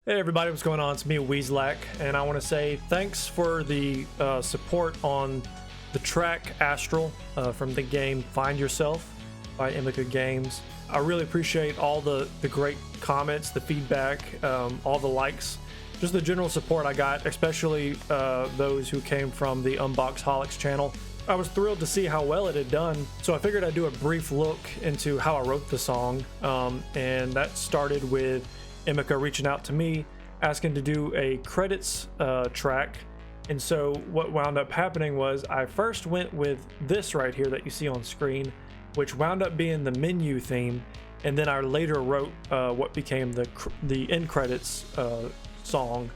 Hey everybody, what's going on? It's me, Weezlack, and I want to say thanks for the support on the track Astral from the game Find Yourself by Imika Games. I really appreciate all the great comments, the feedback, all the likes, just the general support I got, especially those who came from the Unboxholics channel. I was thrilled to see how well it had done, so I figured I'd do a brief look into how I wrote the song, and that started with Imika reaching out to me asking to do a credits track. And so what wound up happening was I first went with this right here that you see on screen, which wound up being the menu theme, and then I later wrote what became the end credits song,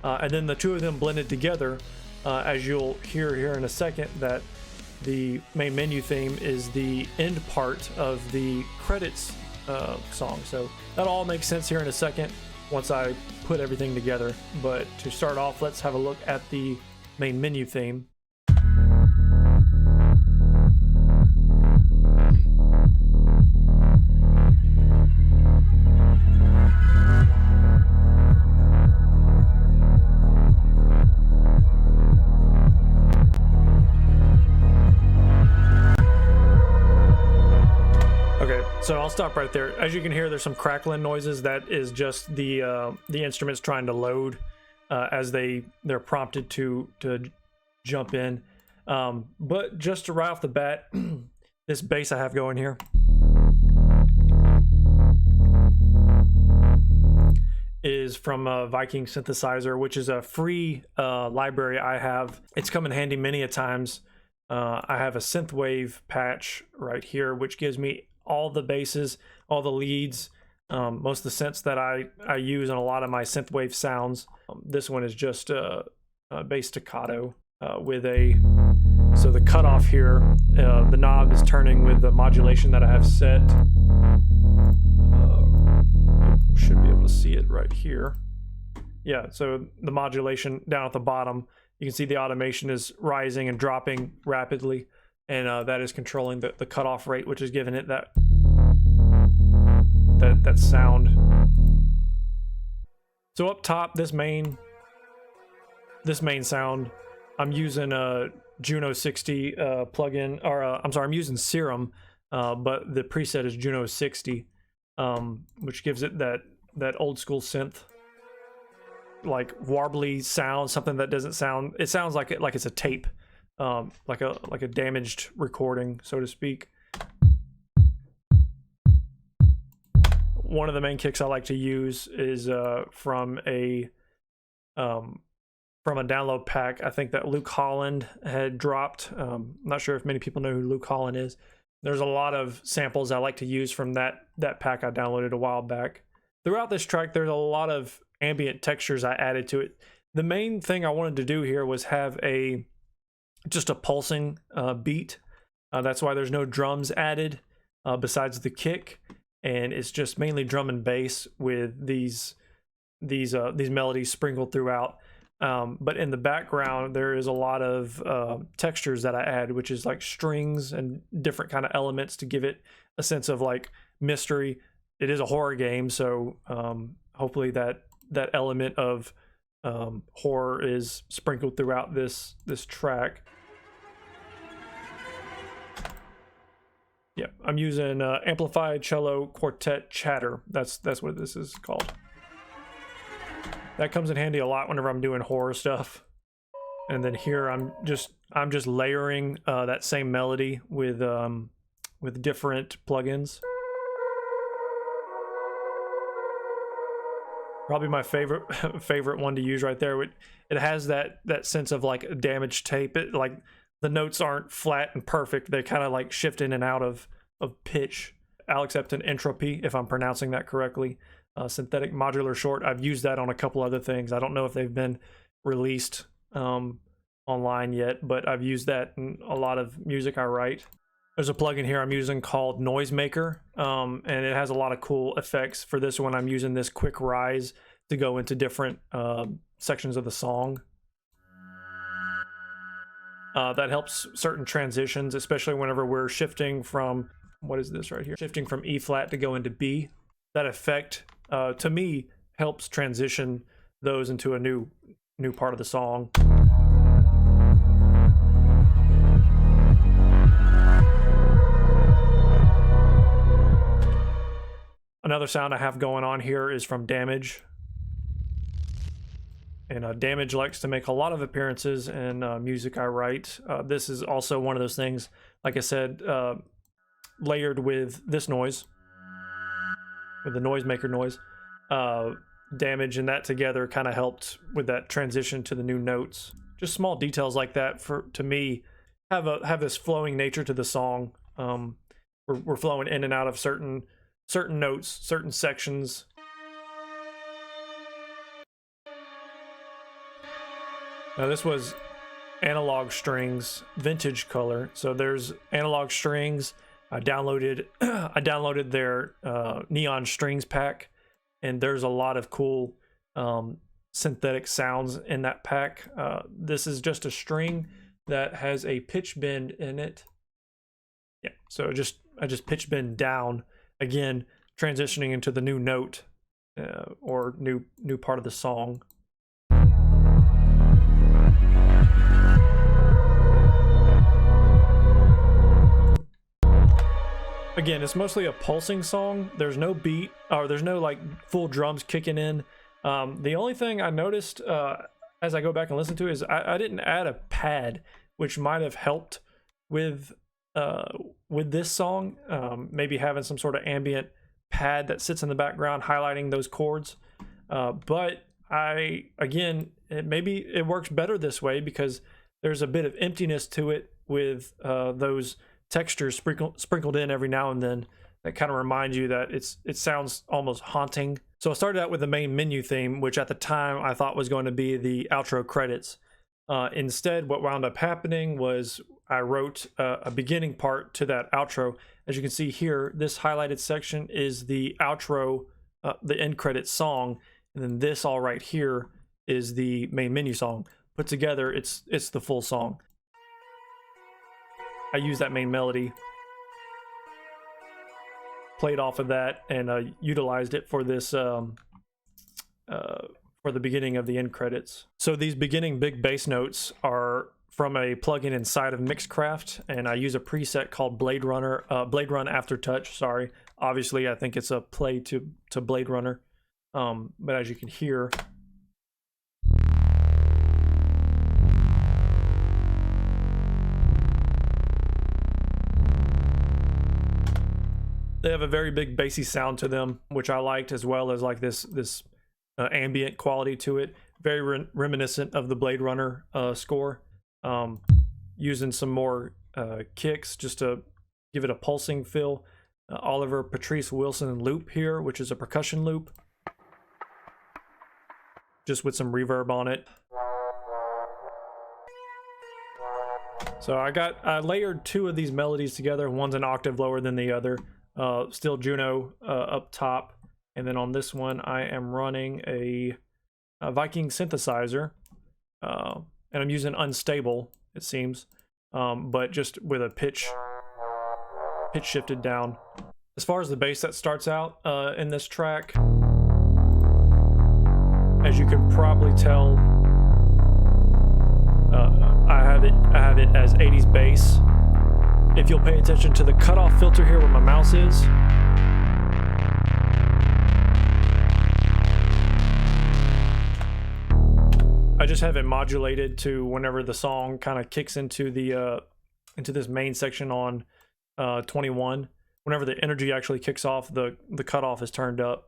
and then the two of them blended together, as you'll hear here in a second, that the main menu theme is the end part of the credits song. So that all makes sense here in a second once I put everything together. But to start off, let's have a look at the main menu theme. So I'll stop right there. As you can hear, there's some crackling noises. That is just the instruments trying to load as they're prompted to jump in. But just right off the bat, this bass I have going here is from Viking Synthesizer, which is a free library I have. It's come in handy many a times. I have a synthwave patch right here, which gives me all the basses, all the leads, most of the synths that I use in a lot of my synthwave sounds. This one is just bass staccato with so the cutoff here, the knob is turning with the modulation that I have set. Should be able to see it right here. Yeah, so the modulation down at the bottom, you can see the automation is rising and dropping rapidly. And that is controlling the cutoff rate, which is giving it that sound. So up top, this main sound, I'm using a Juno 60 plugin, or I'm sorry, I'm using Serum, but the preset is Juno 60, which gives it that old school synth, like warbly sound, something that doesn't sound. It sounds like it's a tape. Like a damaged recording, so to speak. One of the main kicks I like to use is from a download pack I think that Luke Holland had dropped. I'm not sure if many people know who Luke Holland is. There's a lot of samples I like to use from that pack I downloaded a while back. Throughout this track, there's a lot of ambient textures I added to it. The main thing I wanted to do here was have just a pulsing beat. That's why there's no drums added besides the kick, and it's just mainly drum and bass with these melodies sprinkled throughout. But in the background, there is a lot of textures that I add, which is like strings and different kind of elements to give it a sense of like mystery. It is a horror game, so hopefully that element of horror is sprinkled throughout this track. Yeah, I'm using amplified cello quartet chatter. That's what this is called. That comes in handy a lot whenever I'm doing horror stuff. And then here I'm just layering that same melody with different plugins. Probably my favorite one to use right there. It has that sense of like a damaged tape. It like the notes aren't flat and perfect. They kind of like shift in and out of pitch. I'll accept an entropy if I'm pronouncing that correctly. Synthetic modular short. I've used that on a couple other things. I don't know if they've been released online yet, but I've used that in a lot of music I write. There's a plugin here I'm using called Noisemaker, and it has a lot of cool effects. For this one, I'm using this quick rise to go into different sections of the song. That helps certain transitions, especially whenever we're shifting from, what is this right here? Shifting from E flat to go into B. That effect, to me, helps transition those into a new part of the song. Another sound I have going on here is from Damage. And Damage likes to make a lot of appearances in music I write. This is also one of those things, like I said, layered with this noise, with the Noisemaker noise. Damage and that together kind of helped with that transition to the new notes. Just small details like that, to me, have this flowing nature to the song. We're flowing in and out of certain notes, certain sections. Now this was analog strings, vintage color. So there's analog strings. I downloaded their neon strings pack, and there's a lot of cool synthetic sounds in that pack. This is just a string that has a pitch bend in it. Yeah, so I just pitch bend down, again transitioning into the new note or new part of the song. Again, it's mostly a pulsing song. There's no beat, or there's no like full drums kicking in. The only thing I noticed as I go back and listen to it is I didn't add a pad, which might have helped with this song. Maybe having some sort of ambient pad that sits in the background highlighting those chords. But maybe it works better this way because there's a bit of emptiness to it with those textures sprinkled in every now and then that kind of remind you that it sounds almost haunting. So I started out with the main menu theme, which at the time I thought was going to be the outro credits. Instead, what wound up happening was I wrote a beginning part to that outro. As you can see here, this highlighted section is the outro, the end credits song, and then this all right here is the main menu song. Put together, it's the full song. I used that main melody, played off of that, and utilized it for this for the beginning of the end credits. So these beginning big bass notes are from a plugin inside of Mixcraft, and I use a preset called Blade Run Aftertouch. Sorry, obviously I think it's a play to Blade Runner, but as you can hear. They have a very big bassy sound to them, which I liked, as well as like this ambient quality to it. Very reminiscent of the Blade Runner score. Using some more kicks just to give it a pulsing feel. Oliver Patrice Wilson loop here, which is a percussion loop, just with some reverb on it. So I layered two of these melodies together. One's an octave lower than the other. Still Juno up top, and then on this one I am running a Viking Synthesizer, and I'm using unstable, it seems, but just with a pitch shifted down. As far as the bass that starts out in this track, as you can probably tell, I have it as 80s bass. If you'll pay attention to the cutoff filter here where my mouse is, I just have it modulated to whenever the song kind of kicks into this main section on 21. Whenever the energy actually kicks off, the cutoff is turned up.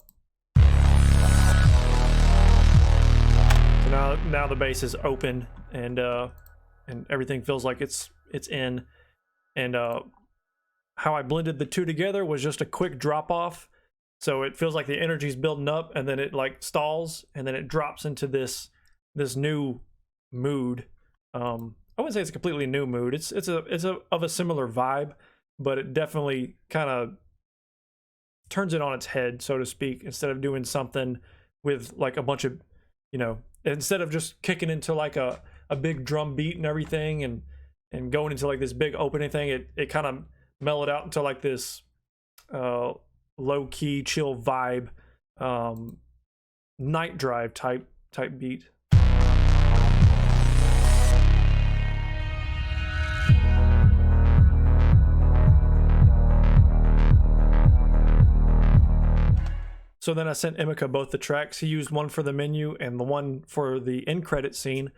So now the bass is open, and everything feels like it's in. And how I blended the two together was just a quick drop off. So it feels like the energy's building up, and then it like stalls, and then it drops into this new mood. I wouldn't say it's a completely new mood. It's of a similar vibe, but it definitely kind of turns it on its head, so to speak. Instead of doing something with like a bunch of, instead of just kicking into like a big drum beat and everything, and going into like this big opening thing, it kind of mellowed out into like this low-key chill vibe, night drive type beat. So then I sent Emeka both the tracks. He used one for the menu and the one for the end credit scene,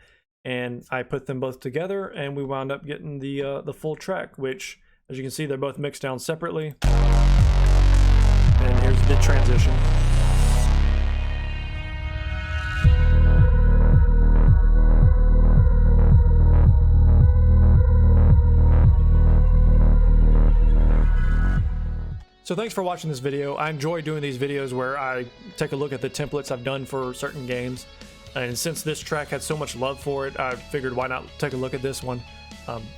and I put them both together, and we wound up getting the full track, which, as you can see, they're both mixed down separately. And here's the transition. So thanks for watching this video. I enjoy doing these videos where I take a look at the templates I've done for certain games. And since this track had so much love for it, I figured why not take a look at this one.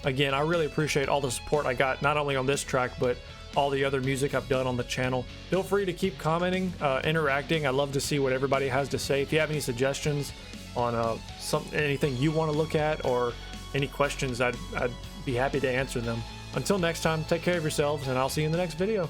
Again, I really appreciate all the support I got, not only on this track, but all the other music I've done on the channel. Feel free to keep commenting, interacting. I love to see what everybody has to say. If you have any suggestions on anything you want to look at or any questions, I'd be happy to answer them. Until next time, take care of yourselves, and I'll see you in the next video.